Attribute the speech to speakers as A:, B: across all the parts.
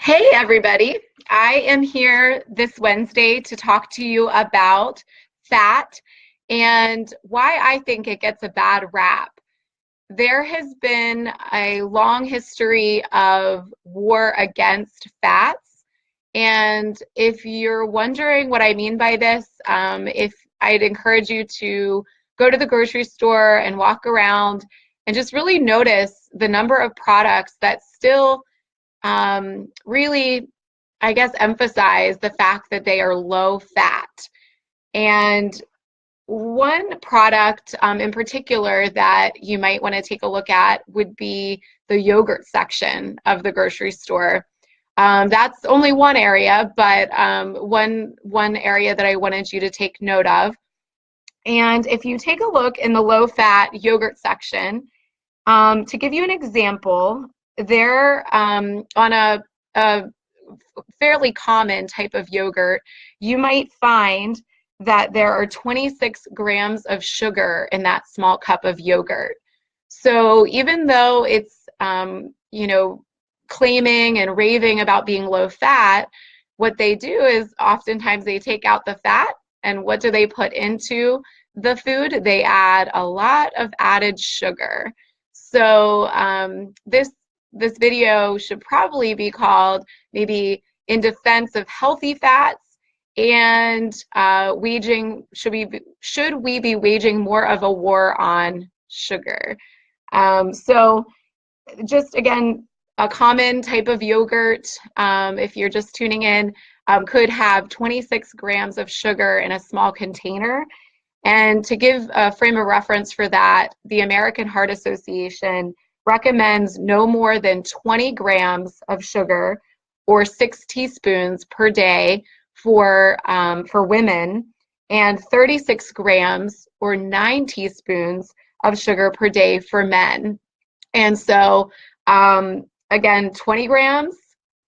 A: Hey, everybody. I am here this Wednesday to talk to you about fat and why I think it gets a bad rap. There has been a long history of war against fats. And if you're wondering what I mean by this, if I'd encourage you to go to the grocery store and walk around and just really notice the number of products that still really, I guess, emphasize the fact that they are low fat. And one product in particular that you might want to take a look at would be the yogurt section of the grocery store. That's only one area, but one area that I wanted you to take note of. And if you take a look in the low-fat yogurt section, to give you an example, they're on a fairly common type of yogurt, you might find that there are 26 grams of sugar in that small cup of yogurt. So even though it's, claiming and raving about being low fat, what they do is oftentimes they take out the fat, and what do they put into the food? They add a lot of added sugar. So this video should probably be called maybe in defense of healthy fats and should we be waging more of a war on sugar? So just again, a common type of yogurt, if you're just tuning in, could have 26 grams of sugar in a small container. And to give a frame of reference for that, the American Heart Association recommends no more than 20 grams of sugar or 6 teaspoons per day for women, and 36 grams or 9 teaspoons of sugar per day for men. And so, again, 20 grams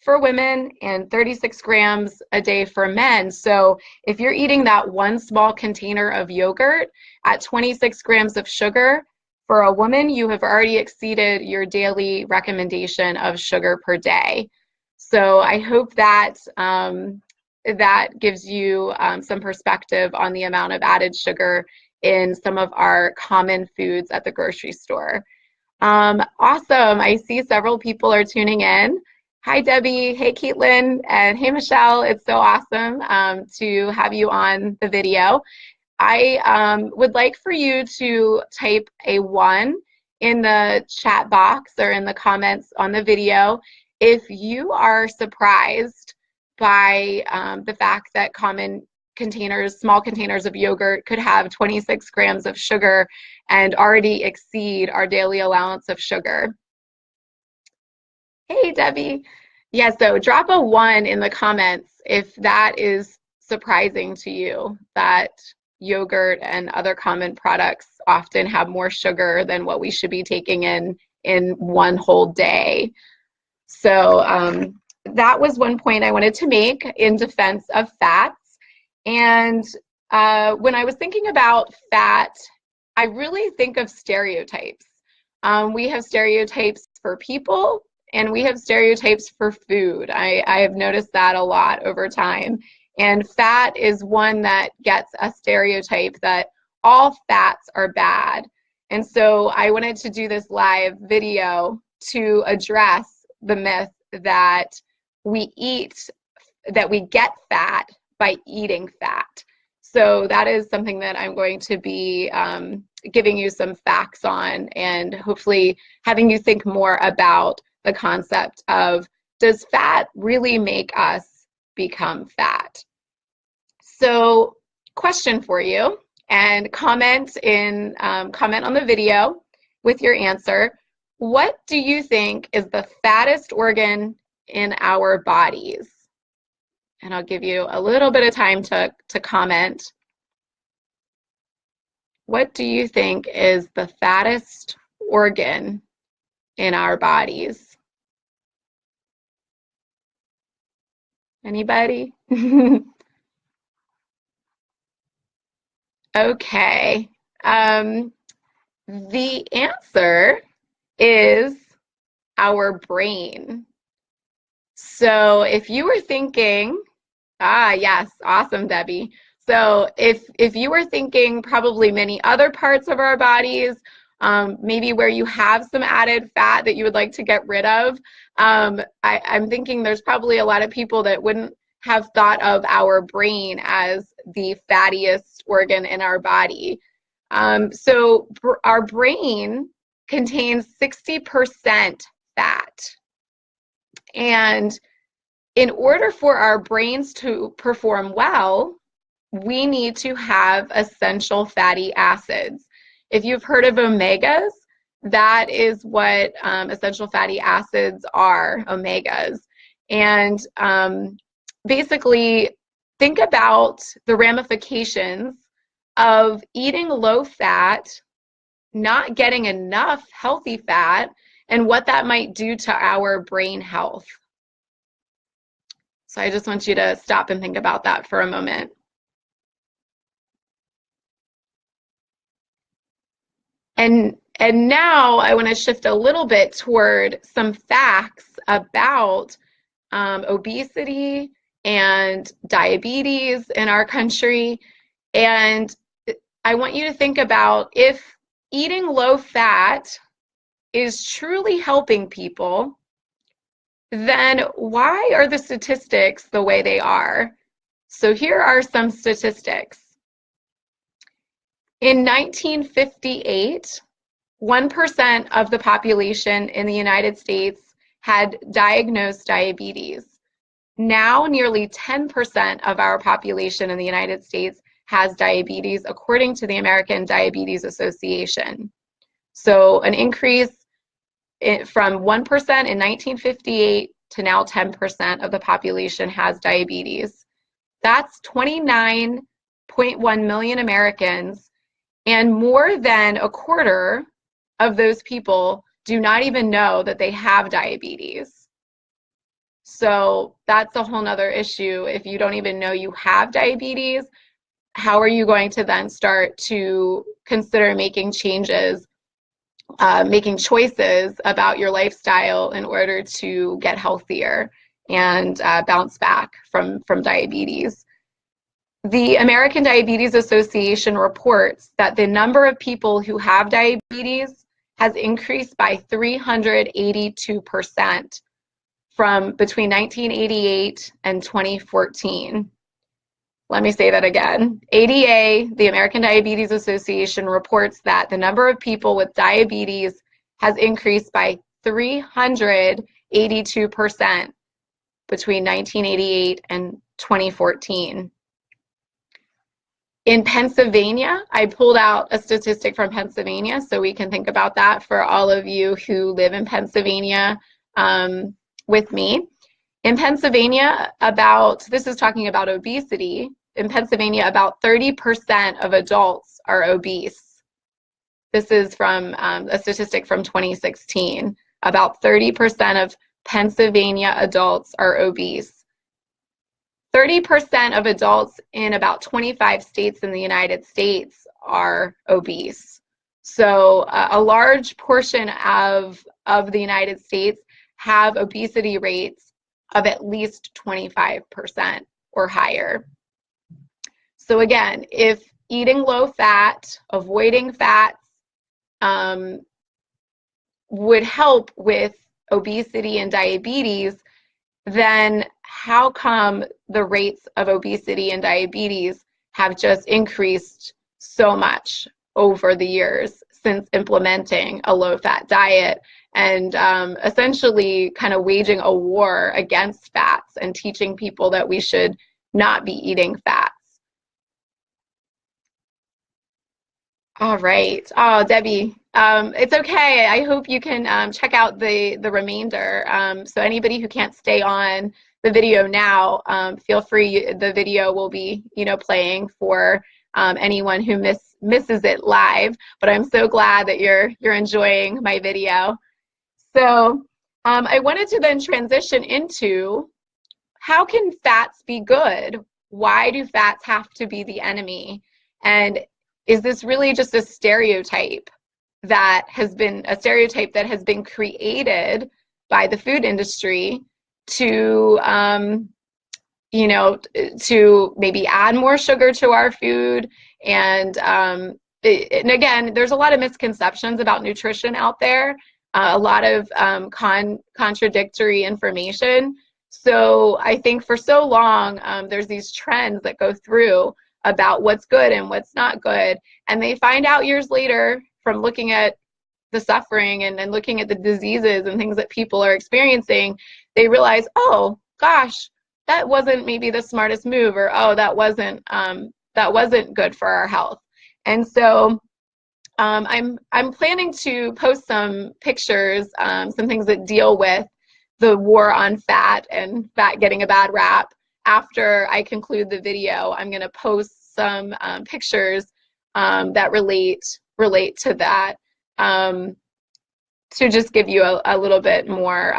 A: for women and 36 grams a day for men. So if you're eating that one small container of yogurt at 26 grams of sugar, for a woman, you have already exceeded your daily recommendation of sugar per day. So I hope that that gives you some perspective on the amount of added sugar in some of our common foods at the grocery store. Awesome. I see several people are tuning in. Hi, Debbie. Hey, Caitlin. And hey, Michelle. It's so awesome to have you on the video. I would like for you to type a 1 in the chat box or in the comments on the video if you are surprised by the fact that small containers of yogurt could have 26 grams of sugar and already exceed our daily allowance of sugar. Hey, Debbie. Yeah, so drop a 1 in the comments if that is surprising to you, that yogurt and other common products often have more sugar than what we should be taking in one whole day. So that was one point I wanted to make in defense of fats. And when I was thinking about fat, I really think of stereotypes. We have stereotypes for people, and we have stereotypes for food. I have noticed that a lot over time. And fat is one that gets a stereotype that all fats are bad. And so I wanted to do this live video to address the myth that we get fat by eating fat. So that is something that I'm going to be giving you some facts on, and hopefully having you think more about the concept of, does fat really make us become fat? So question for you, and comment on the video with your answer. What do you think is the fattest organ in our bodies? And I'll give you a little bit of time to comment. What do you think is the fattest organ in our bodies? Anybody? Okay. The answer is our brain. So if you were thinking, yes, awesome, Debbie. So if you were thinking probably many other parts of our bodies, maybe where you have some added fat that you would like to get rid of, I'm thinking there's probably a lot of people that wouldn't have thought of our brain as the fattiest organ in our body. So our brain contains 60% fat. And in order for our brains to perform well, we need to have essential fatty acids. If you've heard of omegas, that is what essential fatty acids are, omegas. And basically, think about the ramifications of eating low fat, not getting enough healthy fat, and what that might do to our brain health. So I just want you to stop and think about that for a moment. And now I want to shift a little bit toward some facts about obesity and diabetes in our country. And I want you to think about if eating low fat is truly helping people, then why are the statistics the way they are? So here are some statistics. In 1958, 1% of the population in the United States had diagnosed diabetes. Now, nearly 10% of our population in the United States has diabetes, according to the American Diabetes Association. So an increase from 1% in 1958 to now 10% of the population has diabetes. That's 29.1 million Americans, and more than a quarter of those people do not even know that they have diabetes. So that's a whole nother issue. If you don't even know you have diabetes, how are you going to then start to consider making changes, making choices about your lifestyle in order to get healthier and bounce back from diabetes? The American Diabetes Association reports that the number of people who have diabetes has increased by 382% from between 1988 and 2014. Let me say that again. ADA, the American Diabetes Association, reports that the number of people with diabetes has increased by 382% between 1988 and 2014. In Pennsylvania, I pulled out a statistic from Pennsylvania so we can think about that for all of you who live in Pennsylvania with me. In Pennsylvania, this is talking about obesity. In Pennsylvania, about 30% of adults are obese. This is from a statistic from 2016. About 30% of Pennsylvania adults are obese. 30% of adults in about 25 states in the United States are obese. So a large portion of the United States have obesity rates of at least 25% or higher. So again, if eating low fat, avoiding fats would help with obesity and diabetes, then how come the rates of obesity and diabetes have just increased so much over the years since implementing a low-fat diet and essentially kind of waging a war against fats and teaching people that we should not be eating fats? All right. Oh, Debbie, it's okay. I hope you can check out the remainder. So anybody who can't stay on the video now, feel free. The video will be, playing for anyone who misses it live. But I'm so glad that you're enjoying my video. So I wanted to then transition into how can fats be good? Why do fats have to be the enemy? And is this really just a stereotype that has been created by the food industry to you know, to maybe add more sugar to our food. And again, there's a lot of misconceptions about nutrition out there, a lot of contradictory information. So I think for so long, there's these trends that go through about what's good and what's not good. And they find out years later from looking at the suffering and looking at the diseases and things that people are experiencing, they realize, oh gosh, that wasn't maybe the smartest move, or oh, that wasn't good for our health. And so I'm planning to post some pictures, some things that deal with the war on fat and fat getting a bad rap. After I conclude the video, I'm going to post some pictures that relate to that, to just give you a little bit more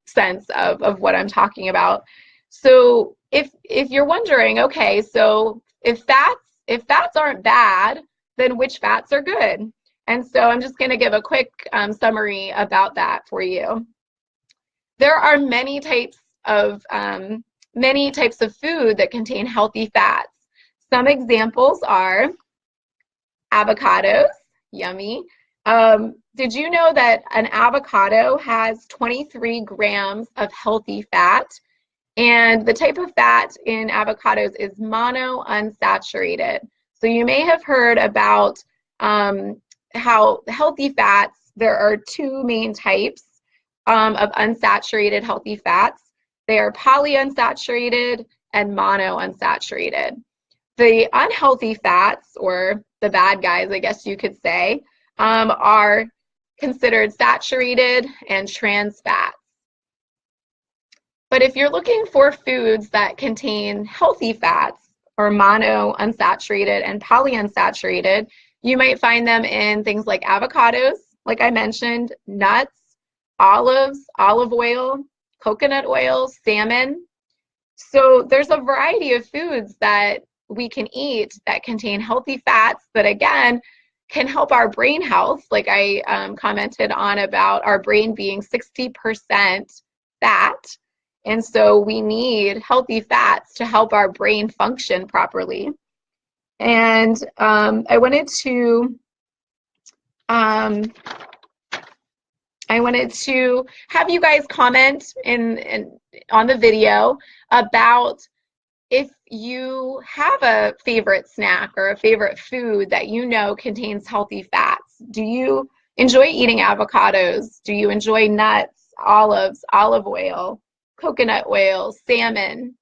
A: sense of what I'm talking about. So if you're wondering, okay, so if fats aren't bad, then which fats are good? And so I'm just going to give a quick summary about that for you. There are many types of food that contain healthy fats. Some examples are avocados, yummy. Did you know that an avocado has 23 grams of healthy fat? And the type of fat in avocados is monounsaturated. So you may have heard about how healthy fats, there are two main types of unsaturated healthy fats. They are polyunsaturated and monounsaturated. The unhealthy fats, or the bad guys, I guess you could say, are considered saturated and trans fats. But if you're looking for foods that contain healthy fats, or monounsaturated and polyunsaturated, you might find them in things like avocados, like I mentioned, nuts, olives, olive oil, coconut oil, salmon. So there's a variety of foods that we can eat that contain healthy fats that, again, can help our brain health. Like I commented on about our brain being 60% fat. And so we need healthy fats to help our brain function properly. And I wanted to have you guys comment on the video about if you have a favorite snack or a favorite food that you know contains healthy fats. Do you enjoy eating avocados? Do you enjoy nuts, olives, olive oil, coconut oil, salmon?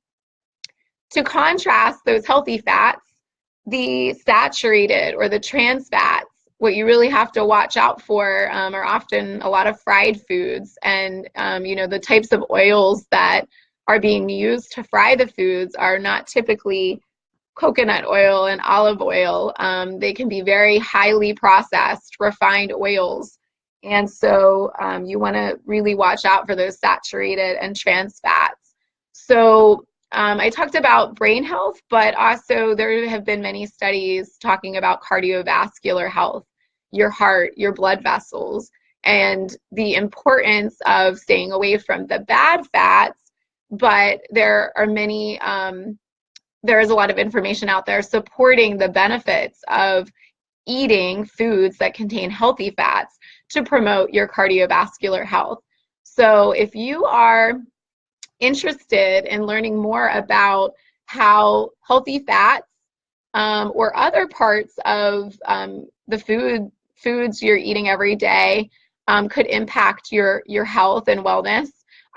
A: To contrast those healthy fats, the saturated or the trans fats, what you really have to watch out for are often a lot of fried foods, and you know, the types of oils that are being used to fry the foods are not typically coconut oil and olive oil. They can be very highly processed, refined oils. And so you want to really watch out for those saturated and trans fats. So I talked about brain health, but also there have been many studies talking about cardiovascular health, your heart, your blood vessels, and the importance of staying away from the bad fats. But there are many, there is a lot of information out there supporting the benefits of eating foods that contain healthy fats to promote your cardiovascular health. So if you are interested in learning more about how healthy fats or other parts of the foods you're eating every day could impact your health and wellness,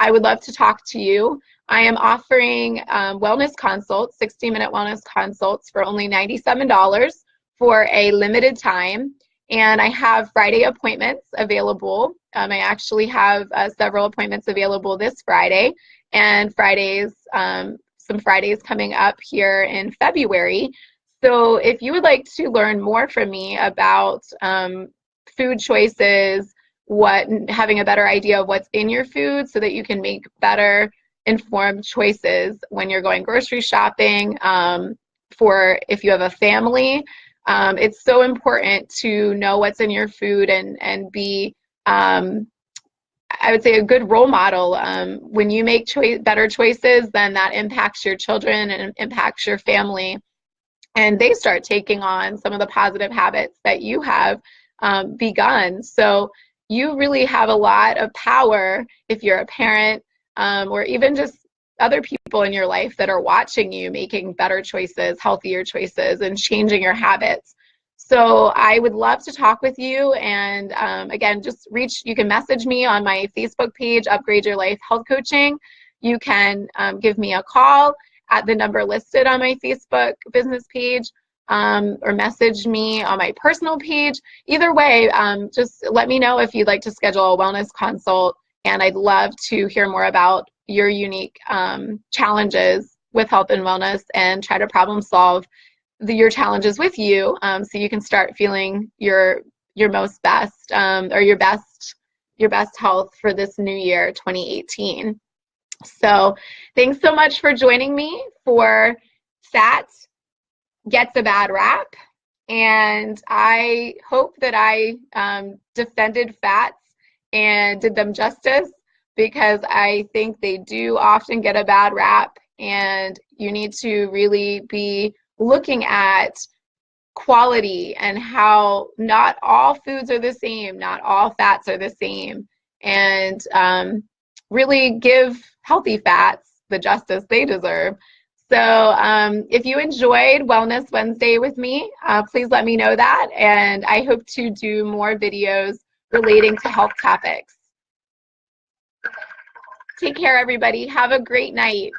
A: I would love to talk to you. I am offering wellness consults, 60-minute wellness consults for only $97 for a limited time. And I have Friday appointments available. I actually have several appointments available this Friday, and some Fridays coming up here in February. So if you would like to learn more from me about food choices, having a better idea of what's in your food so that you can make better informed choices when you're going grocery shopping, for if you have a family, it's so important to know what's in your food and be I would say, a good role model. When you make better choices, then that impacts your children and impacts your family. And they start taking on some of the positive habits that you have begun. So you really have a lot of power if you're a parent, or even just other people in your life that are watching you making better choices, healthier choices, and changing your habits. So I would love to talk with you. And again, you can message me on my Facebook page, Upgrade Your Life Health Coaching. You can give me a call at the number listed on my Facebook business page, or message me on my personal page. Either way, just let me know if you'd like to schedule a wellness consult, and I'd love to hear more about your unique challenges with health and wellness, and try to problem solve your challenges with you, so you can start feeling your most best, or your best health for this new year, 2018. So thanks so much for joining me for Fat Gets a Bad Rap. And I hope that I defended fats and did them justice, because I think they do often get a bad rap, and you need to really be looking at quality and how not all foods are the same, not all fats are the same, and really give healthy fats the justice they deserve. So if you enjoyed Wellness Wednesday with me, please let me know that, and I hope to do more videos relating to health topics. Take care, everybody. Have a great night.